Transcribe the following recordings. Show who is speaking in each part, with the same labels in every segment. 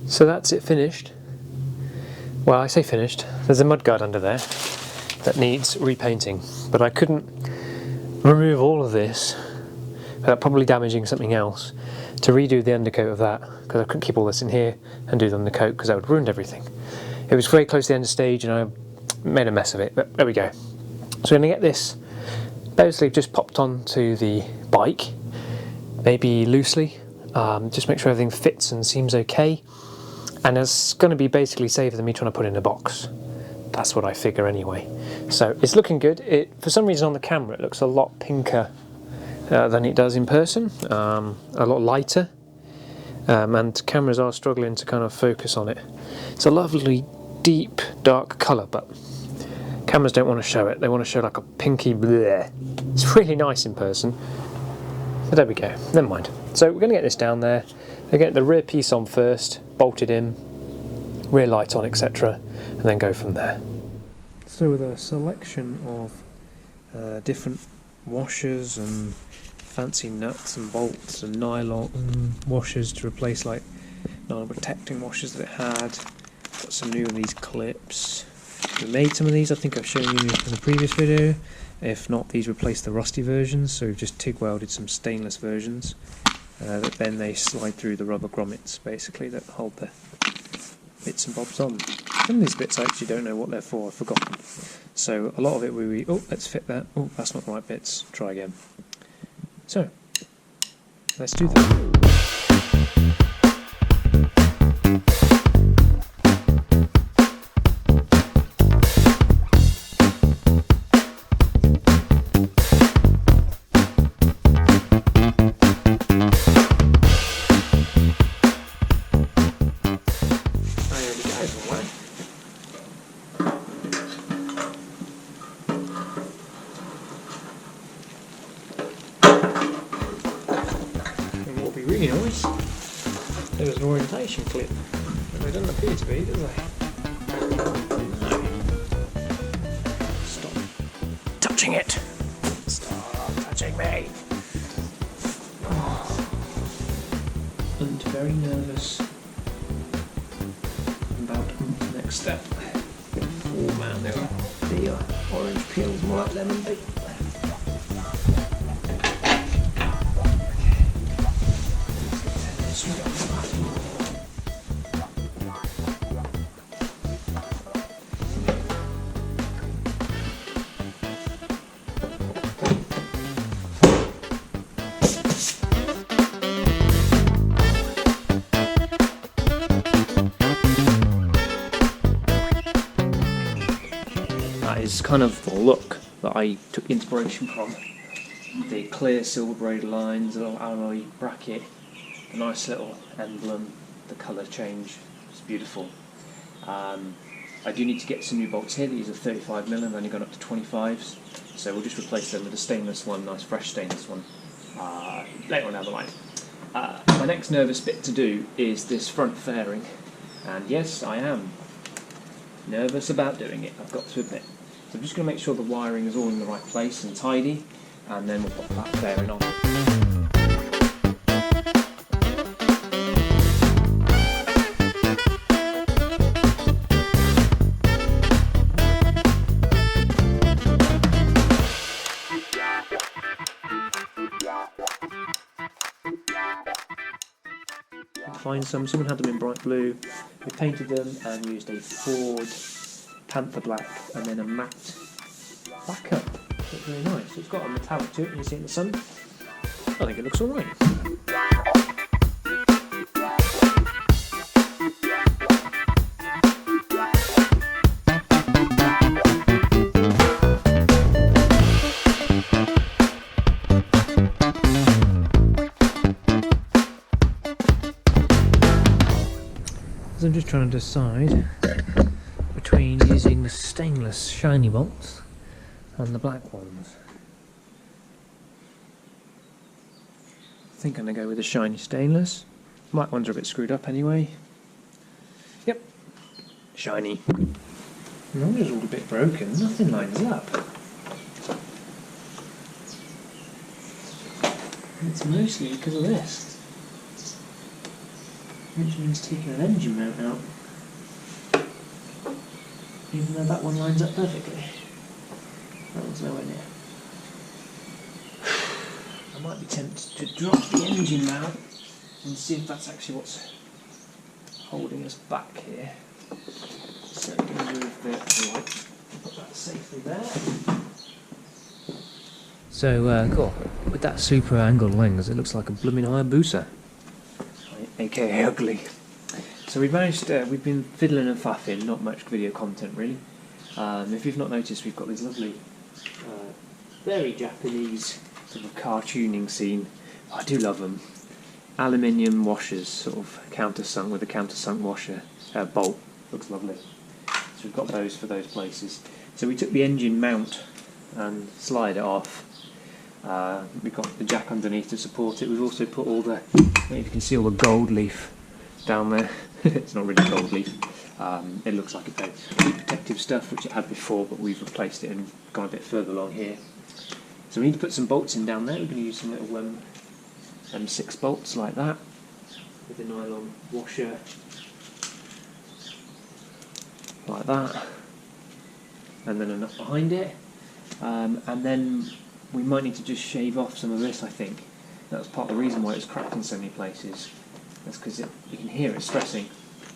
Speaker 1: So that's it finished. Well, I say finished. There's a mudguard under there that needs repainting, but I couldn't remove all of this without probably damaging something else to redo the undercoat of that, because I couldn't keep all this in here and do the undercoat because that would have ruined everything. It was very close to the end of the stage and I made a mess of it, but there we go. So we're going to get this basically just popped onto the bike, maybe loosely, just make sure everything fits and seems okay, and it's going to be basically safer than me trying to put it in a box. That's what I figure anyway. So it's looking good. For some reason on the camera it looks a lot pinker than it does in person, a lot lighter, and cameras are struggling to kind of focus on it. It's a lovely deep dark colour, but cameras don't want to show it. They want to show like a pinky bleh. It's really nice in person. But there we go, never mind. So we're going to get this down there. We're get the rear piece on first, bolted in, rear light on, etc., and then go from there. So with a selection of different washers and fancy nuts and bolts and nylon washers to replace like nylon protecting washers that it had. Got some new of these clips. We made some of these, I think I've shown you in the previous video. If not, these replace the rusty versions, so we've just TIG welded some stainless versions that then they slide through the rubber grommets basically that hold the bits and bobs on. Some of these bits I actually don't know what they're for, I've forgotten. So a lot of it oh, let's fit that, oh, that's not the right bits, try again. So, let's do that. Really nice. There was an orientation clip, but they don't appear to be, do they? No. Stop touching it. Stop touching me. Oh. And very nervous about the next step. Oh man, the orange peel's more like lemon bait. That is kind of the look that I took inspiration from. The clear silver braid lines, a little alloy bracket, a nice little emblem, the colour change, it's beautiful. I do need to get some new bolts here. These are 35mm, I've only gone up to 25s, so we'll just replace them with a stainless one, nice fresh stainless one, later on down the line. My next nervous bit to do is this front fairing, and yes, I am nervous about doing it, I've got to admit. So I'm just going to make sure the wiring is all in the right place and tidy, and then we'll pop that fairing on. Find someone had them in bright blue. We painted them and used a Ford Panther black and then a matte backup. Looks really nice. It's got a metallic to it when you see it in the sun. I think it looks alright. So I'm just trying to decide between using the stainless shiny bolts and the black ones. I think I'm going to go with the shiny stainless. Black ones are a bit screwed up anyway. Yep, shiny. Those are all a bit broken, nothing lines up. It's mostly because of this. which means taking an engine mount out, even though that one lines up perfectly. That one's nowhere near. I might be tempted to drop the engine mount and see if that's actually what's holding us back here. So I'm going to move the light and put that safely there. So cool. With that super angled lens, it looks like a blooming Hayabusa, aka ugly. So we've managed. We've been fiddling and faffing, not much video content really. If you've not noticed, we've got this lovely, very Japanese sort of cartooning scene. I do love them. Aluminium washers, sort of countersunk with a countersunk washer bolt. Looks lovely. So we've got those for those places. So we took the engine mount and slide it off. We've got the jack underneath to support it. We've also put all the, I don't know if you can see all the gold leaf down there. It's not really gold leaf. It looks like it's heat protective stuff, which it had before, but we've replaced it and gone a bit further along here. So we need to put some bolts in down there. We're going to use some little M6 bolts like that, with a nylon washer, like that, and then a nut behind it. And then we might need to just shave off some of this, I think. That was part of the reason why it was cracked in so many places. That's because you can hear it stressing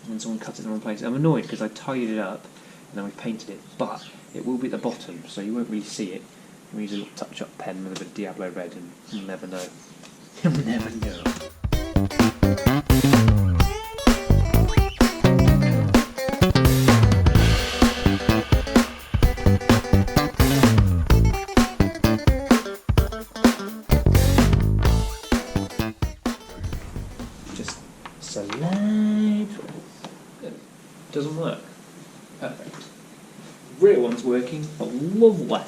Speaker 1: when someone cuts it in the wrong place. I'm annoyed because I tidied it up and then we painted it, but it will be at the bottom, so you won't really see it. We use a little touch-up pen with a bit of Diablo red and you'll never know. You'll never know. Slide. Doesn't work. Perfect. Rear one's working. Lovely.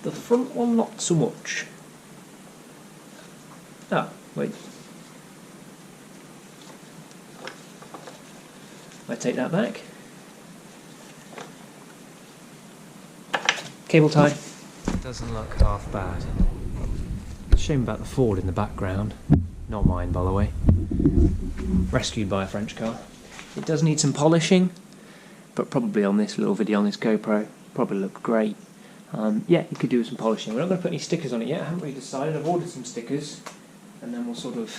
Speaker 1: The front one not so much. Ah, wait. I take that back. Cable tie. Doesn't look half bad. Shame about the Ford in the background. Not mine, by the way. Rescued by a French car. It does need some polishing, but probably on this little video on this GoPro, probably look great. Yeah, you could do some polishing. We're not going to put any stickers on it yet. I haven't really decided. I've ordered some stickers, and then we'll sort of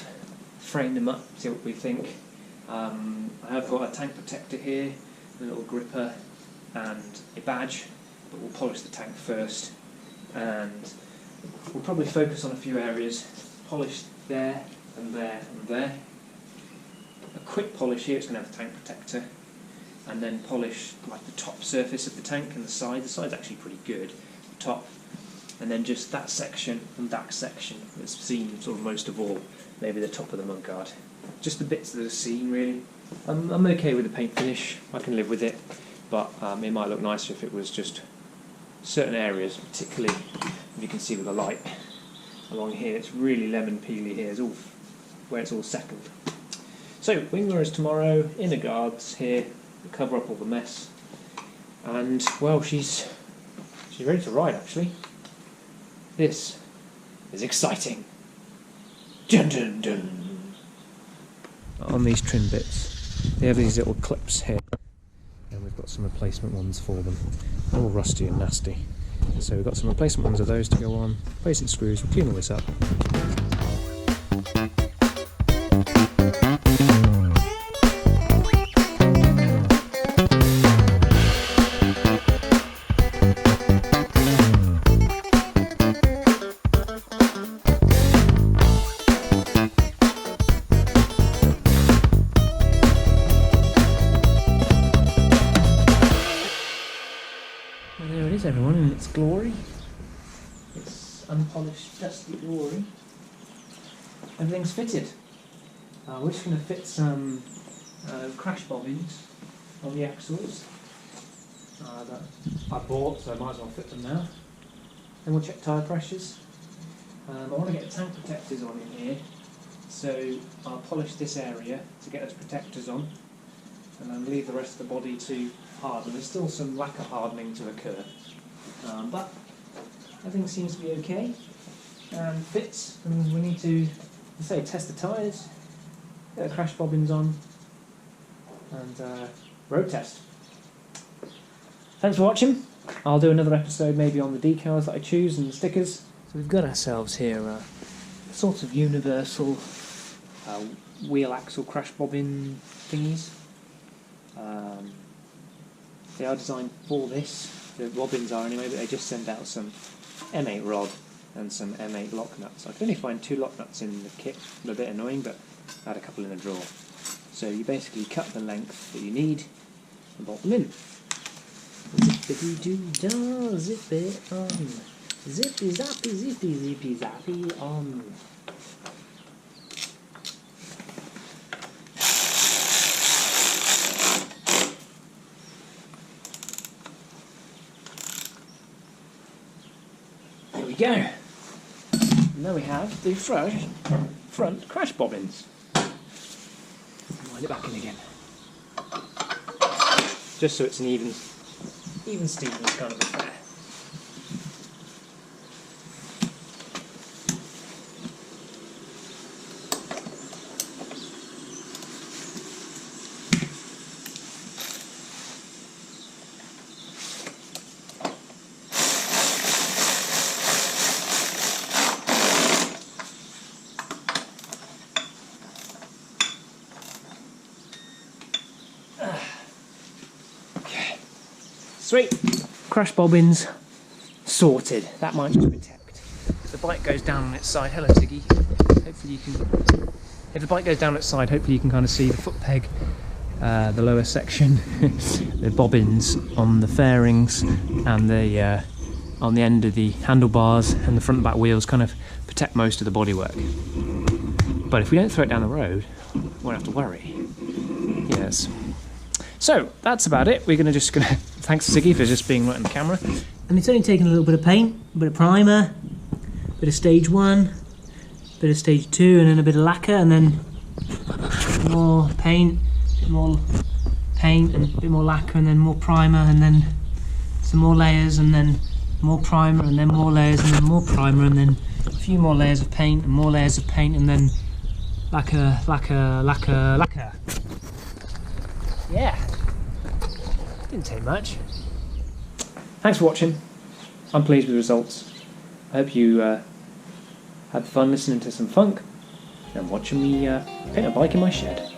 Speaker 1: frame them up, see what we think. I have got a tank protector here, a little gripper, and a badge, but we'll polish the tank first, and we'll probably focus on a few areas. Polish there, and there, and there. A quick polish here, it's going to have a tank protector, and then polish like the top surface of the tank and the side. The side's actually pretty good, the top, and then just that section and that section that's seen sort of most of all, maybe the top of the mudguard. Just the bits that are seen really. I'm okay with the paint finish, I can live with it, but it might look nicer if it was just certain areas, particularly if you can see with the light along here. It's really lemon peely here, it's all where it's all settled. So wing mirrors tomorrow, inner guards here, cover up all the mess, and well, she's ready to ride actually. This is exciting. Dun dun dun. On these trim bits, they have these little clips here, and we've got some replacement ones for them, all rusty and nasty. So we've got some replacement ones of those to go on, basic screws, we'll clean all this up. Everyone in its glory, its unpolished, dusty glory. Everything's fitted. We're just going to fit some crash bobbins on the axles that I bought, so I might as well fit them now. Then we'll check tyre pressures. I want to get tank protectors on in here, so I'll polish this area to get those protectors on, and then leave the rest of the body to harden. There's still some lacquer hardening to occur. But everything seems to be okay and fits, and we need to, test the tyres get the crash bobbins on, and road test. Thanks for watching. I'll do another episode maybe on the decals that I choose and the stickers. So we've got ourselves here a sort of universal wheel axle crash bobbin thingies. They are designed for this, the bobbins are anyway, but they just send out some M8 rod and some M8 lock nuts. I could only find 2 lock nuts in the kit, a bit annoying, but I had a couple in a drawer. So you basically cut the length that you need and bolt them in. Zippity-doo-dah, zip it on. Zippy-zappy, zippy-zippy, zappy on. There we go. And now we have the front crash bobbins. Wind it back in again. Just so it's an even Stevens kind of affair. Sweet! Crash bobbins sorted. That might just protect. If the bike goes down on its side, hello Tiggy. Hopefully you can. If the bike goes down its side, hopefully you can kind of see the foot peg, the lower section, the bobbins on the fairings, and the on the end of the handlebars and the front and back wheels kind of protect most of the bodywork. But if we don't throw it down the road, we won't have to worry. Yes. So that's about it. We're just gonna thanks to Ziggy for just being right on the camera. And it's only taken a little bit of paint, a bit of primer, a bit of stage 1, a bit of stage 2, and then a bit of lacquer, and then more paint, and a bit more lacquer, and then more primer, and then some more layers, and then more primer, and then more layers, and then more primer, and then a few more layers of paint, and more layers of paint, and then lacquer. Yeah. Didn't take much. Thanks for watching. I'm pleased with the results. I hope you had fun listening to some funk and watching me paint a bike in my shed.